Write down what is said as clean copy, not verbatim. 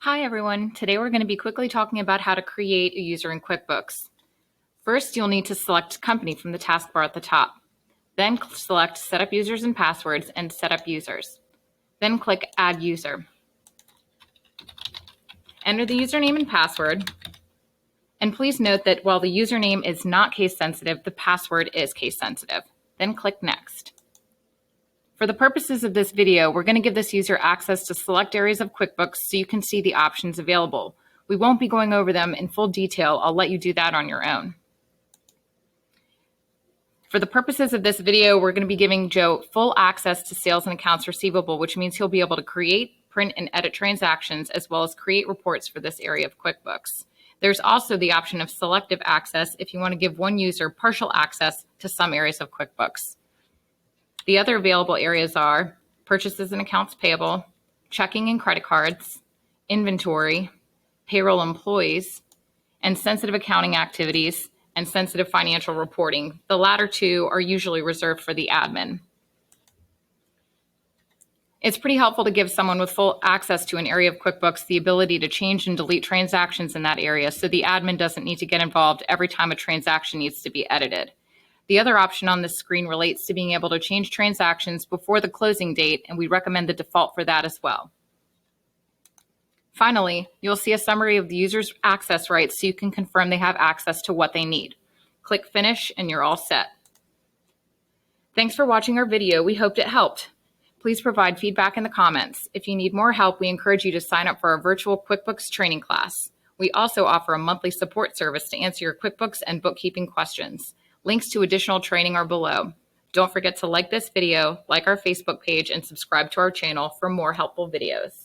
Hi everyone, today we're going to be quickly talking about how to create a user in QuickBooks. First, you'll need to select Company from the taskbar at the top. Then select Set up Users and Passwords and Set up Users. Then click Add User. Enter the username and password. And please note that while the username is not case sensitive, the password is case sensitive. Then click Next. For the purposes of this video, we're going to give this user access to select areas of QuickBooks so you can see the options available. We won't be going over them in full detail. I'll let you do that on your own. For the purposes of this video, we're going to be giving Joe full access to sales and accounts receivable, which means he'll be able to create, print, and edit transactions, as well as create reports for this area of QuickBooks. There's also the option of selective access if you want to give one user partial access to some areas of QuickBooks. The other available areas are purchases and accounts payable, checking and credit cards, inventory, payroll employees, and sensitive accounting activities and sensitive financial reporting. The latter two are usually reserved for the admin. It's pretty helpful to give someone with full access to an area of QuickBooks the ability to change and delete transactions in that area so the admin doesn't need to get involved every time a transaction needs to be edited. The other option on this screen relates to being able to change transactions before the closing date, and we recommend the default for that as well. Finally, you'll see a summary of the user's access rights so you can confirm they have access to what they need. Click Finish and you're all set. Thanks for watching our video. We hoped it helped. Please provide feedback in the comments. If you need more help, we encourage you to sign up for our virtual QuickBooks training class. We also offer a monthly support service to answer your QuickBooks and bookkeeping questions. Links to additional training are below. Don't forget to like this video, like our Facebook page, and subscribe to our channel for more helpful videos.